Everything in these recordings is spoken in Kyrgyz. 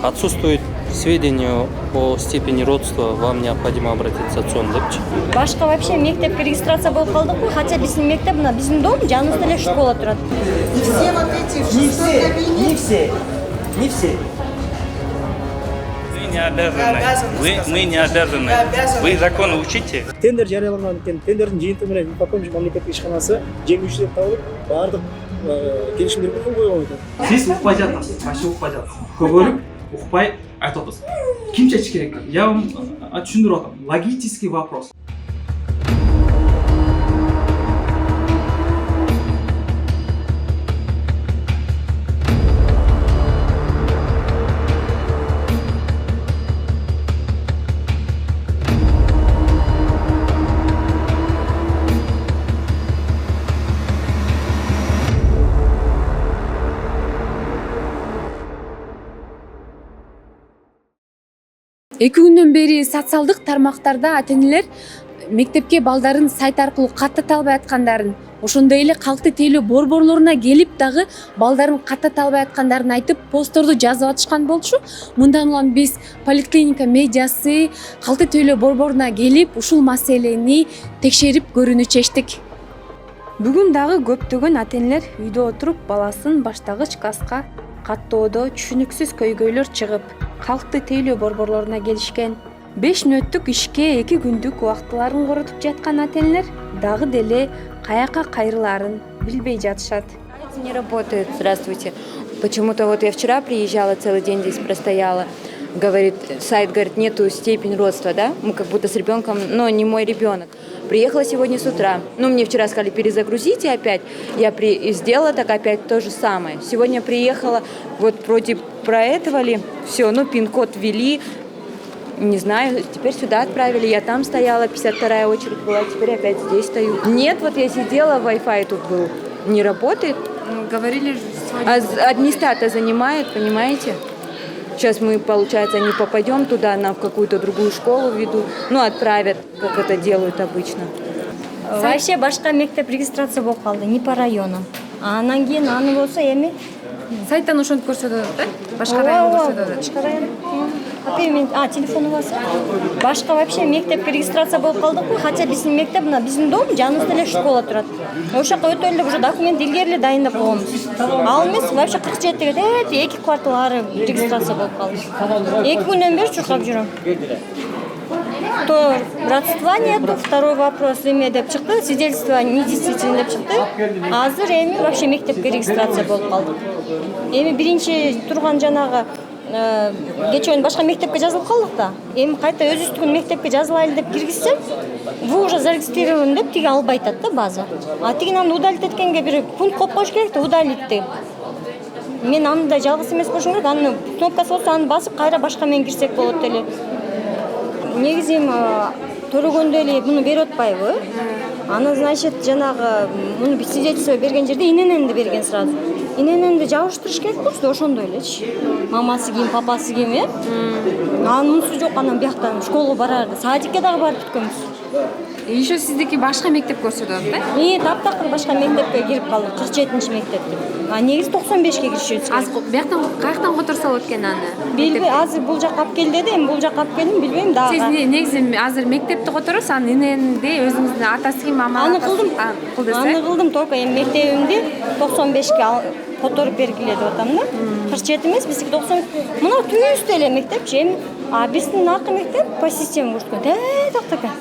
отсутствует сведения о степени родства, вам необходимо обратиться в ЦОН депчи. Башка вообще мектепке регистрация болуп калдык го, хотя биздин мектеп мына биздин дом жаныбызда эле школа турат. Все вот эти в шестой кабинете. Не все. Мы не обязаны. Мы не обязаны. Вы закон учите. Тендер жарыяланган экен. Тендердин жыйынтыгы менен Инфоком мамлекеттик ишканасы жеңүүчү деп табылып, баардык келишимдерге кол койгон экен. Сиз укпай жатасыз, вообще укпай жатасыз. Көбөлүк укпай айтып атасыз. Ким чечиш керек? Я вам түшүндүрүп атам. Логический вопрос. Эки күндөн бери социалдык тармактарда ата-энелер мектепке балдарын сайт аркылуу каттата албай аткандарын, ошондой эле калкты тейлөө борборлоруна келип дагы балдарын каттата албай аткандарын айтып, постторду жазып атышкан болчу. Мындан улам биз поликлиника медиасы калкты тейлөө борборуна келип, ушул маселени текшерип көрүүнү чечтик. Бүгүн дагы көптөгөн ата-энелер үйдө отуруп баласын баштагыч класска каттоодо түшүнүксүз көйгөйлөр чыгып, калкты тейлөө борборлоруна келишкен. 5 мүнөттүк ишке 2 күндүк убактыларын коротуп жаткан ата-энелер дагы деле каяка кайрылаарын билбей жатышат. Не работает, здравствуйте. Почему-то вот я вчера приезжала, целый день здесь простояла. Говорит, сайт говорит, нету степень родства, да? Мы как будто с ребенком, но не мой ребенок. Приехала сегодня с утра. Ну, мне вчера сказали, перезагрузите опять. Я сделала так опять то же самое. Сегодня приехала, вот вроде проэтовали, все, ну, пин-код ввели. Не знаю, теперь сюда отправили. Я там стояла, 52-я очередь была, теперь опять здесь стою. Нет, вот я сидела, Wi-Fi тут был. Не работает. Говорили же А администратор занимает, понимаете? Сейчас мы, получается, не попадем туда, на какую-то другую школу ведут, ну, отправят, как это делают обычно. Вообще башка мектеп регистрация болуп калды, не по районам. Анан кийин аны болсо эми сайттан ошентип көрсөтүп атат, да? Башка район көрсөтүп атат. Башка район. Телефону бар. Башка вообще мектепке регистрация болуп калдык го, хотя биздин мектеп мына биздин дом жаныбызда эле школа турат. Ошол жака өтө эле уже документ илгери эле дайындап койгонбуз. Ал эмес, вообще 47 2 квартал ары регистрация болуп калды. 2 күндөн бери чуркап жүрөм. То родства нету, второй вопрос эме деп чыкты, свидетельство недействительно деп чыкты. Азыр эми вообще мектепке регистрация болуп калды. Эми биринчи турган жанагы кечен башка мектепке жазылып калдык да. Эми кайта өзүбүздүн мектепке жазылайлы деп киргизсем, вы уже зарегистрированы деп тиги албай атат да база. А тигин аны удалить эткенге бир пункт коюп коюш керек да, удалитти. Мен анда жалгыз эмес болушум керек, аны кнопкасы болсо аны басып кайра башка менен кирсек болот эле. Негизи төлөгөндө эле муну берип атпайбы? Аны, значит, жанагы муну свидетельство берген жерде инененди берген сразу. Инененди жабыштырыш керек болчу, ошондой элечи. Мамасы ким, папасы ким, анын мунусу жок, анан бияктан школага барарды. Садикке дагы барып бүткөнбүз. Еще сиздики башка мектеп көрсөтүп атат, да? Таптакыр башка мектепке кирип калдык, 47-чи мектепте. Негизи 95ке киришибиз керек. Азыр бияктан каяктан которсо болот экен аны? Билбейм, азыр бул жака алып кел деди, эми бул жака алып келдим, билбейм дагы. Сиз негизи азыр мектепти которосуз, анын иненди, өзүңүздүн атасы ким, мамасы? Аны кылдым. Аны кылдым, только эми мектебимди 95ке которуп бергиле деп атам да. 47 эмес, биздики 90. Мына түбүбүздө эле мектепчи, эми биздин акы мектеп по системе көрсөткөн. Так экен.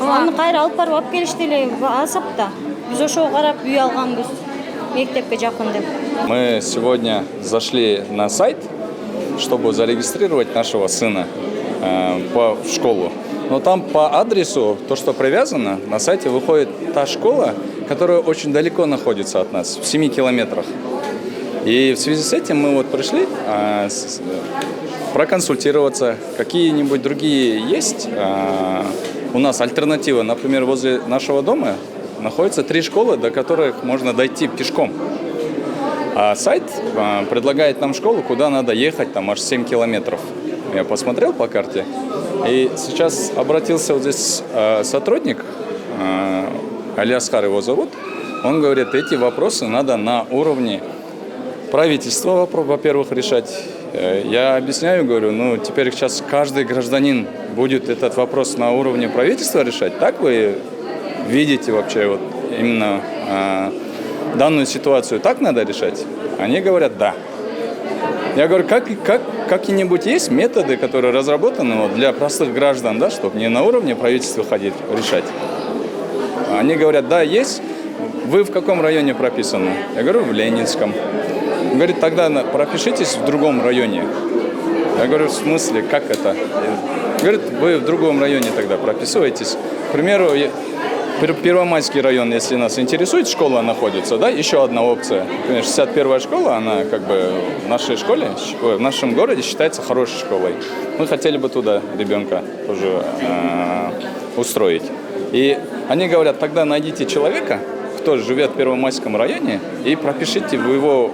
Аны кайра алып барып алып келишти эле асапта. Биз ошого карап үй алганбыз. Мектепке жакын деп. Мы сегодня зашли на сайт, чтобы зарегистрировать нашего сына в школу. Но там по адресу, то, что привязано, на сайте выходит та школа, которая очень далеко находится от нас, в 7 километрах. И в связи с этим мы вот пришли проконсультироваться, какие-нибудь другие есть. У нас альтернатива, например, возле нашего дома находится 3 школы, до которых можно дойти пешком. А сайт предлагает нам школу, куда надо ехать, там аж 7 километров. Я посмотрел по карте, и сейчас обратился вот здесь сотрудник, Алиаскар его зовут. Он говорит, эти вопросы надо на уровне правительства, во-первых, решать, Я объясняю, говорю, ну теперь сейчас каждый гражданин будет этот вопрос на уровне правительства решать. Так вы видите вообще вот именно данную ситуацию? Так надо решать? Они говорят, да. Я говорю, какие-нибудь есть методы, которые разработаны вот, для простых граждан, да, чтобы не на уровне правительства ходить, решать? Они говорят, да, есть. Вы в каком районе прописаны? Я говорю, в Ленинском. Говорит, тогда пропишитесь в другом районе. Я говорю, в смысле, как это? Говорит, вы в другом районе тогда прописываетесь. К примеру, Первомайский район, если нас интересует, школа находится, да, еще одна опция. Например, 61-я школа, она как бы в нашей школе, в нашем городе считается хорошей школой. Мы хотели бы туда ребенка тоже устроить. И они говорят, тогда найдите человека, кто живет в Первомайском районе, и пропишите в его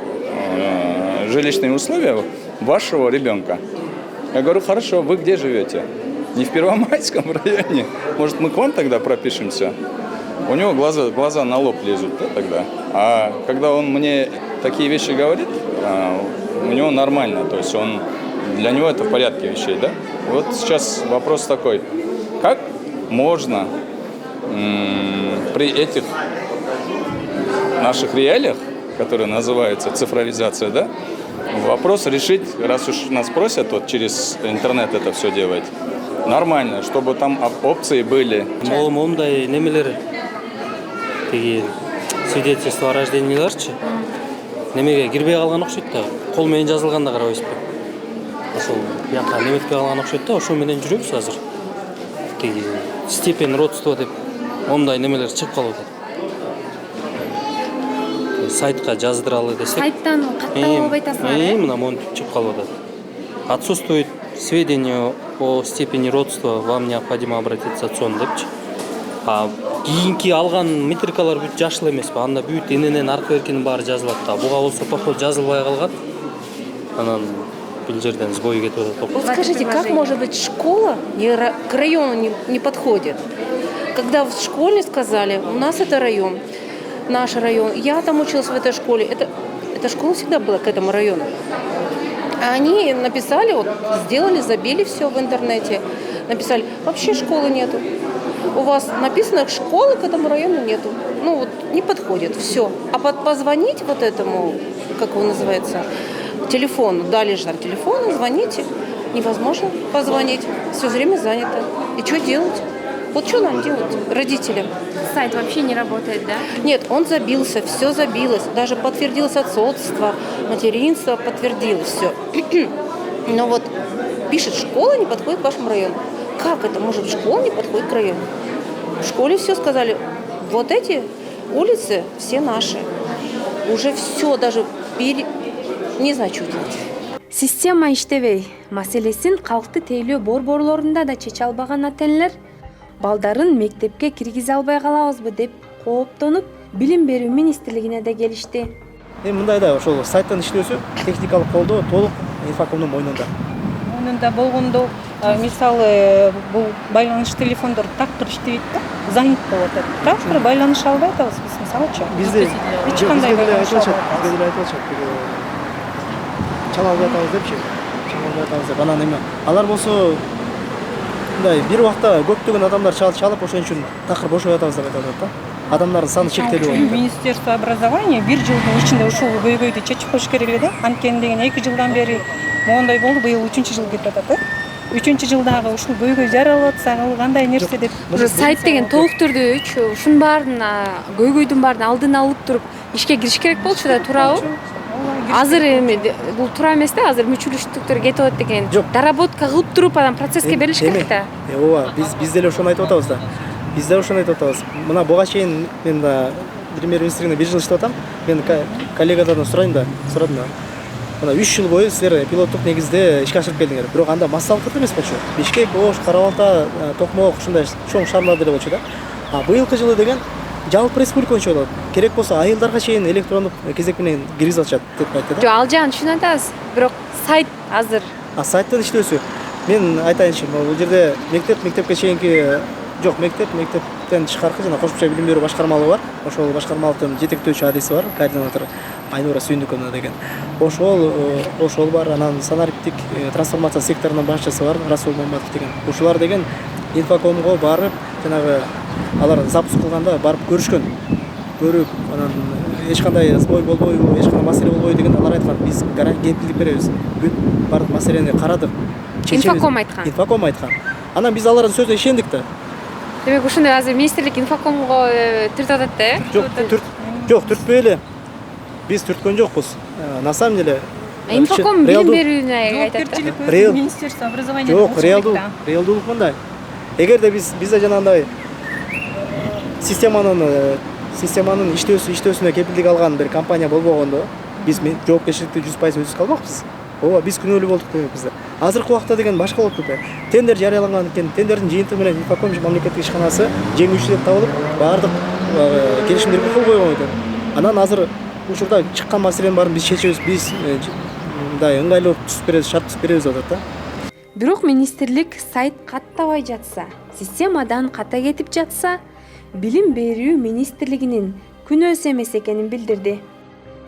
жилищные условия вашего ребенка. Я говорю, хорошо, вы где живете? Не в Первомайском районе. Может, мы к вам тогда пропишемся? У него глаза на лоб лезут, да, тогда. А когда он мне такие вещи говорит, у него нормально. То есть для него это в порядке вещей, да? Вот сейчас вопрос такой. Как можно при этих наших реалиях, которые называются цифровизация, да, вопрос решить, раз уж нас просят вот через интернет это все делать, нормально, чтобы там опции были. Мондай немелер, тиги свидетельство о рожденияларчы, немеге кирбей калган окшойт да, кол менен жазылганда карабайсызбы. Ошол бияка неметпей калган окшойт да, ошо менен жүрөбүз азыр. Тиги степень родства деп мондай немелер чыгып калып атат. Сайтка жаздыралы десек. Сайттан каттап алып айтасыңар, мына монтип чыгып калып атат. Отсутствует сведения о степени родства, вам необходимо обратиться к ЦОН депчи. А кийинки алган метрикалар бүт жашыл эмеспи? Анда бүт эненен аркы беркинин баары жазылат да. Буга болсо поход жазылбай калган. Анан бул жерден сбой кетип атат. Вот скажите, как может быть школа к району не подходит? Когда в школе сказали, у нас это район, наш район, я там училась в этой школе, эта школа всегда была к этому району. А они написали, вот, сделали, забили все в интернете, написали, вообще школы нету. У вас написано, школы к этому району нету. Ну вот не подходит, все. А позвонить вот этому, как его называется, телефону, дали же там телефон, звоните. Невозможно позвонить, все время занято. И что делать? Вот что нам делать, родителям? Сайт вообще не работает, да? Нет, он забился, все забилось. Даже подтвердилось отцовство, материнство подтвердилось все. Но вот пишет, школа не подходит к вашему району. Как это может быть, школа не подходит к району? В школе все сказали, вот эти улицы все наши. Уже все, даже не знаю, что делать. Система иштебей маселесин калкты тейлөө борборлорунда да чече албаган ата-энелер балдарын мектепке киргизе албай калабызбы деп кооптонуп, билим берүү министрлигине да келишти. Мындай да ошол сайттын иштөөсү техникалык колдоо толук инфокомдун мойнунда. Мойнунда болгондо, мисалы, бул байланыш телефондор такыр иштебейт да, занят болуп атат. Такыр байланыша албай атабыз биз мисалычы. Бизде эч кандай байланыша албайт. Бизде деле айтылат. Чала албай атабыз депчи. Чала албай атабыз деп анан эме. Алар болсо мындай бир убакта көптөгөн адамдар чалып ошон үчүн такыр бошоп атабыз деп айтат да. Адамдардын саны чектелип атат. Министерство образования бир жылдын ичинде ушул көйгөйдү чечип коюш керек эле да. Анткени деген 2 жылдан бери моундай болду, быйыл 3-чү жыл кетип атат да. 3-чү жылдагы ушул көйгөй жаралып атсак, кандай нерсе деп. Сайт деген толук түрдө ушунун баарын көйгөйдүн баарын алдын алып туруп ишке кириш керек болчу да, туурабы? Азыр эми бул туура эмес да, азыр мүчүлүштүктөр кетип атат деген. Доработка кылып туруп анан процесске берилиш керек да. Ооба, биз деле ошону айтып атабыз да. Биз да ошону айтып атабыз. Мына буга чейин мен да премьер-министринде 1 жыл иштеп атам. Мен коллегадардан сурадым да. Мына 3 жыл бою силер пилоттук негизде ишке ашырып келдиңер. Бирок анда массалык түрдө эмес болчу. Бишкек, Ош, Кара Балта, Токмок ушундай чоң шаарларда эле болчу да. А быйылкы жылы деген жалпы республика боюнча болот. Керек болсо айылдарга чейин электрондук кезек менен киргизип атышат деп айтты да. Жок, ал жагын түшүнүп атабыз. Бирок сайт азыр. Сайттын иштөөсү. Мен айтайынчы, бул жерде мектепке чейинки жок, мектеп мектептен тышкаркы жана кошумча билим берүү башкармалыгы бар. Ошол башкармалыктын жетектөөчү адиси бар, координатор Айнура Сүйүндүкова деген. Ошол бар. Анан санариптик трансформация секторунун башчысы бар, Расул Маматов деген. Ушулар деген инфокомго барып, жанагы алар запуск кылганда барып көрүшкөн. Көрүп, анан эч кандай сбой болбойбу, эч кандай маселе болбойбу деген алар айткан. Биз кепилдик беребиз. Бүт бардык маселени карадык. Инфоком айткан. Инфоком айткан. Анан биз алардын сөзүнө ишендик да. Демек ушундай азыр министрлик инфокомго түртүп атат да? Жок, түртпөй эле. Биз түрткөн жокпуз. На самом деле инфоком билим берүүнү айтат да. Министерство образования. Жок, реалдуулук мындай. Эгерде биз да жанагындай системанын иштөөсүнө кепилдик алган бир компания болбогондо, биз жоопкерчиликти 100% өзүбүз албакпыз. Ооба, биз күнөөлүү болдук демекпиз. Азыркы убакта деген башка болуп кетти. Тендер жарыяланган экен. Тендердин жыйынтыгы менен инфоком мамлекеттик ишканасы жеңүүчү деп табылып, баардык келишимдерге кол койгон экен. Анан азыр учурда чыккан маселенин баарын биз чечебиз. Биз мындай ыңгайлуу түзүп беребиз, шарт түзүп беребиз деп атат да. Бирок министрлик сайт каттабай жатса, системадан ката кетип жатса, билим берүү министрлигинин күнөөсү эмес экенин билдирди.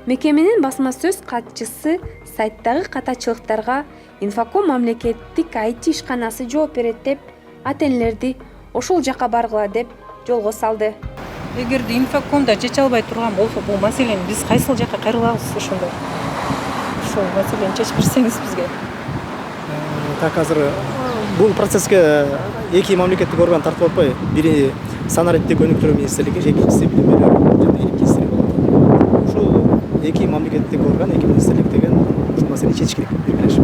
Мекеменин басма сөз катчысы сайттагы катачылыктарга инфоком мамлекеттик IT ишканасы жооп берет деп, ата-энелерди ошол жака баргыла деп жолго салды. Эгерде инфокомда чече албай турган болсо, бул маселени биз кайсыл жака кайрылабыз ошондо? Ошол маселени чечип берсеңиз бизге. Так, азыр бул процесске эки мамлекеттик орган тартып атпайбы? Бири санариптик өнүктүрүү министрлиги, экинчиси билим берүү жана илим министрлиги болот. Ушул эки мамлекеттик орган, эки министрлик деген ушул маселени чечиш керек биргелешип.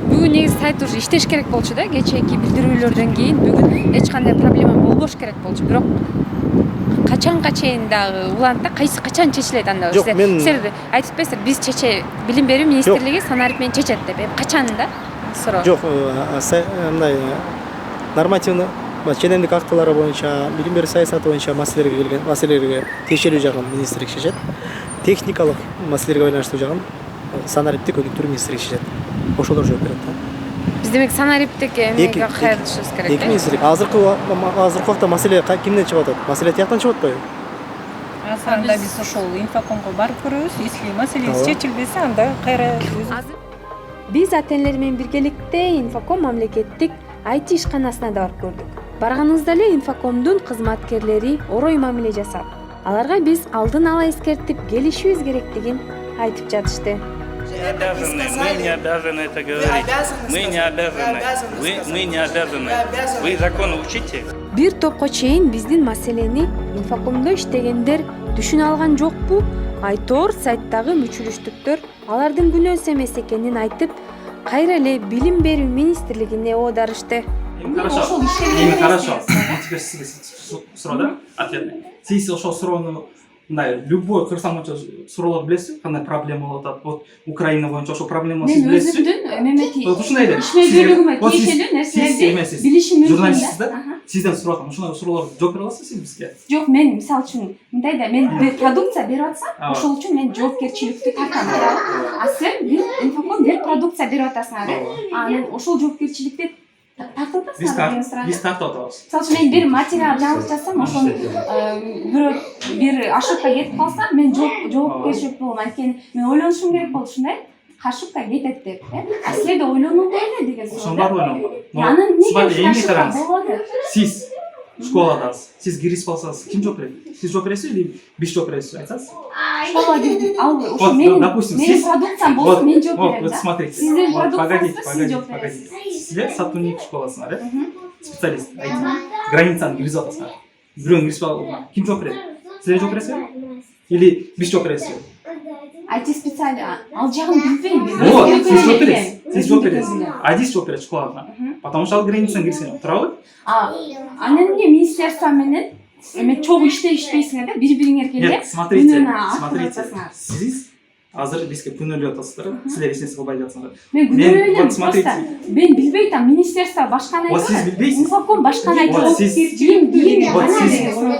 Бүгүн негизи сайт уже иштеш керек болчу да, кечээки билдирүүлөрдөн кийин бүгүн эч кандай проблема болбош керек болчу. Бирок качанга чейин дагы улант да, кайсы качан чечилет анда? Силер айтып атпайсыздар, биз билим берүү министрлиги санарип менен чечет деп. Качан да? Суроо. Жок, мындай нормативный ченемдик актылары боюнча, билим берүү саясаты боюнча маселелерге тиешелүү жагын министрлик чечет. Техникалык маселелерге байланыштуу жагын санариптик өнүктүрүү министрлиги чечет. Ошолор жооп берет да. Биз демек санариптик эмеге кайрылышыбыз керек. Эки министрлик. Азыркы убакта маселе кимден чыгып атат? Маселе тияктан чыгып атпайбы? Анда биз ошол инфокомго барып көрөбүз. Если маселеси чечилбесе, анда кайра Биз ата-энелер менен биргеликте инфоком мамлекеттик IT ишканасына да барып көрдүк. Барганыбызда эле инфокомдун кызматкерлери орой мамиле жасап, аларга биз алдын ала эскертип келишибиз керектигин айтып жатышты. Мы не обязаны это говорить. Мы не обязаны. Мы не обязаны. Вы закон учите. Бир топко чейин биздин маселени инфокомдо иштегендер түшүнө алган жокпу? Айтор сайттагы мүчүлүштүктөр алардын күнөөсү эмес экенин айтып, кайра эле билим берүү министрлигине оодарышты. Хорошо. Теперь суроо ответный. Сиз ошол суроону мындай любой кырсам боюнча суроолорду билесизби? Кандай проблема болуп атат? Вот Украина боюнча ошол проблеманы сиз билесизби? Мен өзүмдүн ушундай эле. ишме бөлүгүмө тиешелүү нерселерди билишим мүмкүн да. Журналистсиз да? Сизден сурап атам. Ушундай суроолорго жооп бере аласызбы сиз бизге? Жок, мен мисалы үчүн мындай да, мен бир продукция берип атсам, ошол үчүн мен жоопкерчиликти тартам да. А сен бир инфоком бир продукция берип атасың да. Анан ошол жоопкерчиликти тартып атасың. Биз тартып атабыз. Мисалы үчүн мен бир материал жазып жатсам, ошону бирөө бир ошибка кетип калса, мен жоопкерчилик болом. Анткени мен ойлонушум керек болду ушундай. Ошибка кетет деп, а силер да ойлонуңдар эле деген суроо. Ошону баары ойлонгон. Анан эмне ошибка болуп атат? Сиз школадасыз. Сиз кирип калсаңыз, ким жооп берет? Сиз жооп бересизби или биз жооп бересизби? Айтсаңыз. Школага кирдим. Ал ошо менин продукциям болсо мен жооп берем. Вот смотрите. Сиздин продукцияңызды сиз жооп бересиз. Силер сотрудник школасыңар, специалист, границаны киргизип атасыңар. Бирөөнү киргизип алып, ким жооп берет? Силер жооп бересизби? Или биз жооп бересизби? IT специалист, ал жагын билбейм. Вот, сиз жооп бересиз. Сиз жооп бересиз. Адис жооп берет школага. Потому что ал границаны кирсен, туурабы? Анан эмне министерство менен эме чогуу иштейсиңер да, бири-бириңер келип. Нет, смотрите. Сиз азыр бизге күнөөлөп атасыздар. Силер эч нерсе кылбай жатсыңар. Мен күнөөлөйм просто. Мен билбей атам, министерство башканы айтат. Вот сиз билбейсиз. Инфоком башканы айтат. Вот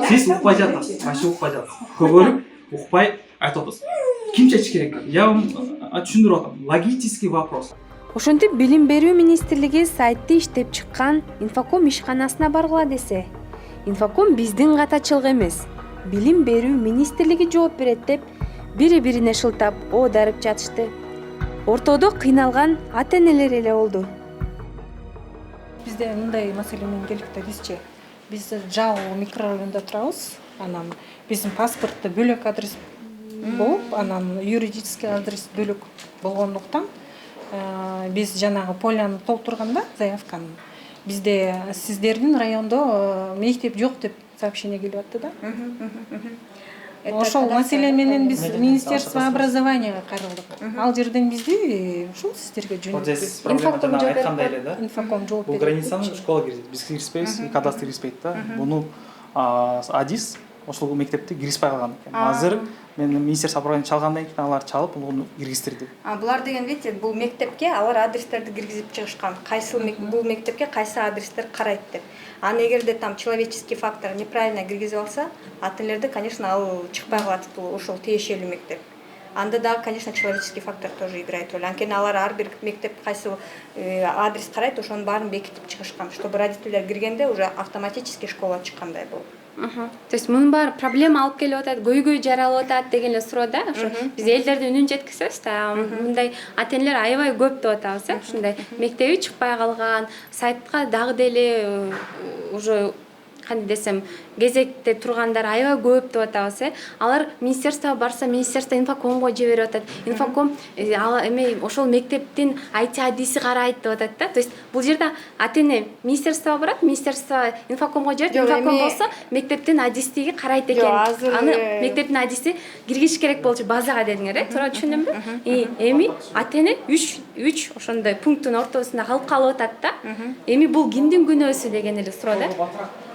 сиз укпай жатасыз. Вообще укпай жатасыз. Көбөлүк укпай айтып атасыз. Ким чечиш керек? Я вам түшүндүрүп атам. Логический вопрос. Ошентип билим берүү министрлиги сайтты иштеп чыккан инфоком ишканасына баргыла десе, Инфоком биздин катачылык эмес. Билим берүү министрлиги жооп берет деп бири-бирине шылтап оодарып жатышты. Ортодо кыйналган ата-энелер эле болду. Бизде мындай маселе менен келдик да биз жау микрорайонунда турабыз. Анан биздин паспортто бөлөк адрес болуп, анан юридический адрес бөлөк болгондуктан биз жанагы поляны толтурганда заявканы бизде сиздердин райондо мектеп жок деп сообщение келип атты да. Ошол маселе менен биз Министерство образованияга кайрылдык. Ал жерден бизди ушул сиздерге жөнөттү. Проблема жана айткандай эле да. Инфоком жооп Бул берет. границаны школа киргизет. Биз киришпейбиз, кадастр киришпейт да. Буну АДИС ошол мектепти киришпей калган экен. Азыр мен Министерство образования чалгандан кийин алар чалып муну киргиздирди. Булар деген видите, бул мектепке алар адрестерди киргизип чыгышкан. Кайсы бул мектепке кайсы адрестер карайт деп. А эгерде там человеческий фактор неправильно киргизип алса, ата-энелерде, конечно, ал чыкпай калат ошол тиешелүү мектеп. Анда да, конечно, человеческий фактор тоже играет роль. Анткени алар ар бир мектеп кайсы адрес карайт, ошонун баарын бекитип чыгышкан, чтобы родителер киргенде уже автоматически школа чыккандай болот. То есть мунун баары проблема алып келип атат, көйгөй жаралып атат деген эле суроо да. Ошо биз элдердин үнүн жеткизебиз да. Мындай ата-энелер аябай көп деп атабыз, ушундай мектеби чыкпай калган, сайтка дагы деле уже кандай десем, кезекте тургандар аябай көп деп атабыз. Алар министерствого барса, министерство инфокомго жиберип атат. Инфоком эме ошол мектептин IT адиси карайт деп атат да. То есть бул жерде ата-эне министерствого барат, министерство инфокомго жиберет, инфоком болсо мектептин адистиги карайт экен. Аны мектептин адиси киргизиш керек болчу базага дедиңер, туура түшүндүмбү? Эми ата-эне 3 ошондой пункттун ортосунда калып атат да. Эми бул кимдин күнөөсү деген эле суроо да.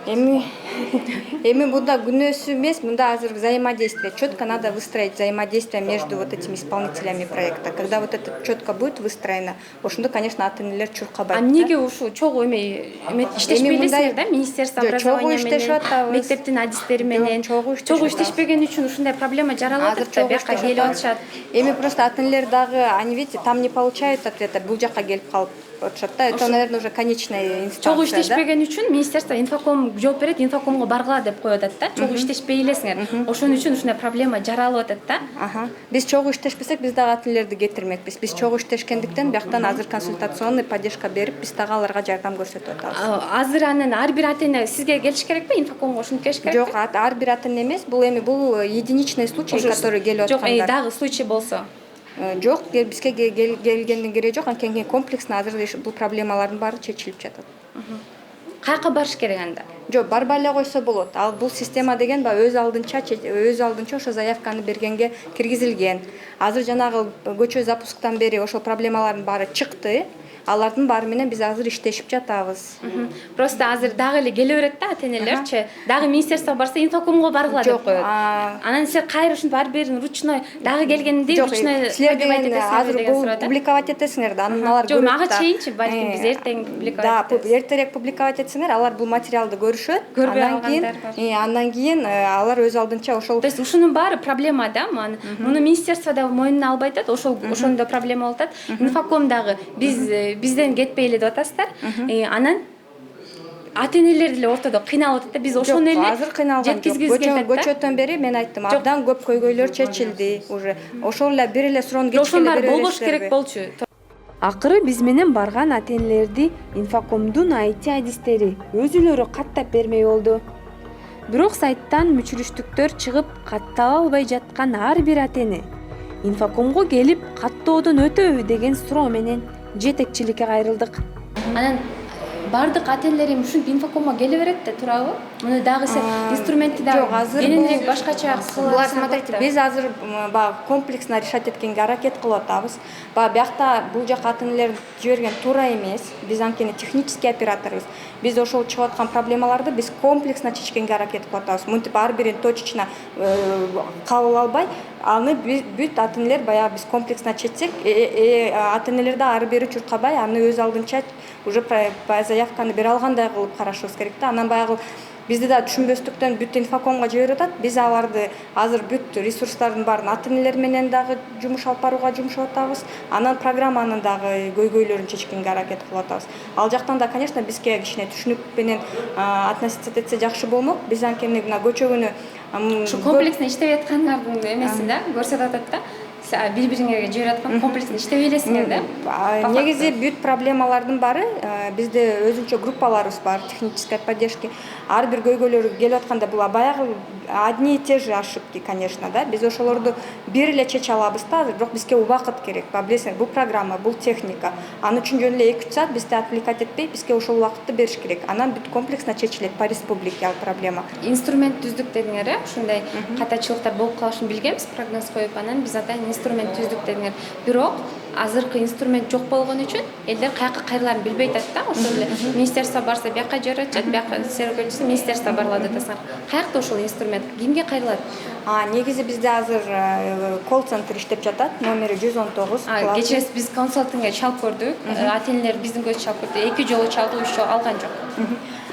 Эми бунда күнөөсү эмес, мында азыр взаимодействие. Четко надо выстроить взаимодействие между вот этими исполнителями проекта. Когда вот это четко будет выстроено, ошондо, конечно, ата-энелер чуркабайт. А эмнеге ушул чогуу иштешпей элесиңер да? Министерство образования менен, мектептин адистери менен чогуу иштешпеген үчүн ушундай проблема жаралып атат да, бияка келип атышат. Эми просто ата-энелер дагы, они видите, там не получают ответа, бул жака келип калып атышат да. Это, наверное, уже конечная инстанция. Чогуу иштешпеген үчүн министерство инфоком жооп берет, инфокомго баргыла деп коюп атат да. Чогуу иштешпей элесиңер. Ошон үчүн ушундай проблема жаралып атат да. Биз чогуу иштешпесек, биз дагы ата-энелерди кетирмекпиз. Биз чогуу иштешкендиктен бияктан азыр консультационный поддержка берип, биз дагы аларга жардам көрсөтүп атабыз. Азыр анын ар бир ата-эне сизге келиш керекпи, инфокомго ушинтип келиш керекпи? Жок, ар бир ата-эне эмес, бул единичный случай, который келип аткандар. Жок, дагы случай болсо. Жок, бизге келгендин кереги жок, анткени комплексно азыр бул проблемалардын баары чечилип жатат. Каяка барыш керек анда? Жок, барбай эле койсо болот. Ал бул система деген өз алдынча ошо заявканы бергенге киргизилген. Азыр жанагы көчө запусктан бери ошол проблемалардын баары чыкты. Алардын баары менен биз азыр иштешип жатабыз. Просто азыр дагы эле келе берет да ата-энелерчи. Дагы министерство барса, инфокомго баргыла деп коет. Анан силер кайра ушинтип ар бирин ручной дагы келгенде ручной публиковать этесиңер. Азыр бул публиковать этесиңер да, анан алар көрөт. Жок, мага чейинчи, балким биз эртең публиковать этебиз. Да, эртерээк публиковать этсеңер, алар бул материалды көрүшөт. Андан кийин алар өз алдынча ошол. То есть ушунун баары проблема да, муну министерство да мойнуна албай атат, ошондо проблема болуп атат. Инфоком дагы бизден кетпей эле деп атасыздар. Анан ата-энелер деле ортодо кыйналып атат да, биз ошону эле жеткизгибиз келет да. Көчөдөн бери мен айттым, абдан көп көйгөйлөр чечилди уже. Ошол эле бир эле суроону кечке эле берип болбош керек болчу. Акыры биз менен барган ата-энелерди инфокомдун IT адистери өзүлөрү каттап бермей болду. Бирок сайттан мүчүрүштүктөр чыгып каттала албай жаткан ар бир ата-эне инфокомго келип каттоодон өтөбү деген суроо менен жетекчиликке кайрылдык. Анан бардык ата-энелер ушинтип инфокомго келе берет да, туурабы? Муну дагы сен инструментти дагы кененирээк башкача кылып. Смотрите, биз азыр комплексно решать эткенге аракет кылып атабыз. Биякта бул жак ата-энелер жиберген туура эмес. Биз анткени технический операторбуз. Биз ошол чыгып аткан проблемаларды биз комплексно чечкенге аракет кылып атабыз. Мынтип ар бирин точечно кабыл албай, аны бүт ата-энелер баягы биз комплексно чечсек, ата-энелерди ар бири чуркабай, аны өз алдынча уже заявканы бере алгандай кылып карашыбыз керек да. Анан баягы бизди да түшүнбөстүктөн бүт инфокомго жиберип атат. Биз аларды азыр бүт ресурстардын баарын ата энелер менен дагы жумуш алып барууга жумшап атабыз. Анан программанын дагы көйгөйлөрүн чечкенге аракет кылып атабыз. Ал жактан да, конечно, бизге кичине түшүнүк менен относиться этсе жакшы болмок. Биз анткени мына көчө күнү ушу комплексно иштеп аткандардын эмеси да көрсөтүп атат да. Бири бириңерге жиберип аткан комплексно иштеп элесиңер да. Негизи бүт проблемалардын баары бизде өзүнчө группаларыбыз бар, технической поддержки. Ар бир көйгөйлөр келип атканда бул баягы одни и те же ошибки, конечно, да. Биз ошолорду бир эле чече алабыз да, бирок бизге убакыт керек. Билесиңер, бул программа, бул техника. Анын үчүн жөн эле 2-3 саат бизди отвлекать этпей, бизге ошол убакытты бериш керек. Анан бүт комплексно чечилет по республике ал проблема. Инструмент түздүк дедиңер, ушундай катачылыктар болуп калышын билгенбиз, прогноз коюп, анан биз атайын инструмент түздүк дедиңер. Бирок азыркы инструмент жок болгон үчүн элдер каяка кайрыларын билбей атат да. Ошол эле министерство барса бияка жиберип атат, бияка серөкөлчүсү министерство барылат атасың. Каякта ошол инструмент кимге кайрылат? Негизи бизде азыр колл-центр иштеп жатат, номери 119. Кечээ биз консалтингге чалып көрдүк. Ата энелер биздин көз чалып көрдү. 2 жолу чалды, 3 жолу алган жок.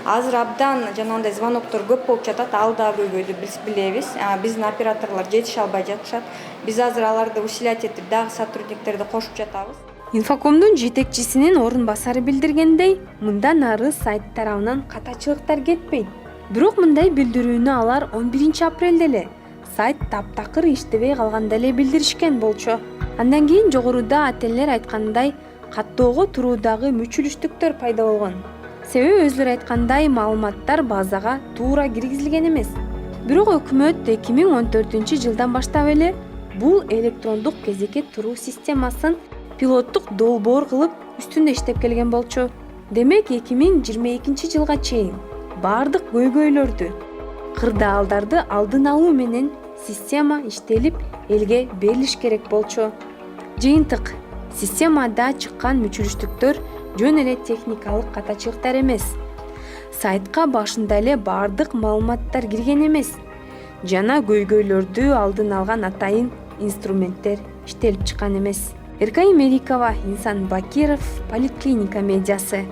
Азыр абдан жанагындай звоноктор көп болуп жатат. Ал да көйгөйдү биз билебиз. Биздин операторлор жетише албай жатышат. Биз азыр аларды усилять этип дагы сотрудниктерди кошуп жатабыз. Инфокомдун жетекчисинин орун басары билдиргендей, мындан ары сайт тарабынан катачылыктар кетпейт. Бирок мындай билдирүүнү алар 11 апрелде эле сайт таптакыр иштебей калганда эле билдиришкен болчу. Андан кийин жогоруда ата энелер айткандай каттоого туруудагы мүчүлүштүктөр пайда болгон. Себеби өзүлөр айткандай маалыматтар базага туура киргизилген эмес. Бирок өкмөт 2014-жылдан баштап эле бул электрондук кезекке туруу системасын пилоттук долбоор кылып үстүндө иштеп келген болчу. Демек 2022-жылга чейин бардык көйгөйлөрдү, кырдаалдарды алдын алуу менен система иштелип элге берилиш керек болчу. Жыйынтык: системада чыккан мүчүлүштүктөр жөн эле техникалык катачылыктар эмес. Сайтка башында эле бардык маалыматтар кирген эмес. Жана көйгөйлөрдү алдын алган атайын инструменттер иштелип чыккан эмес. Эркай Мерикова, Инсан Бакиров, Поликлиника медиасы.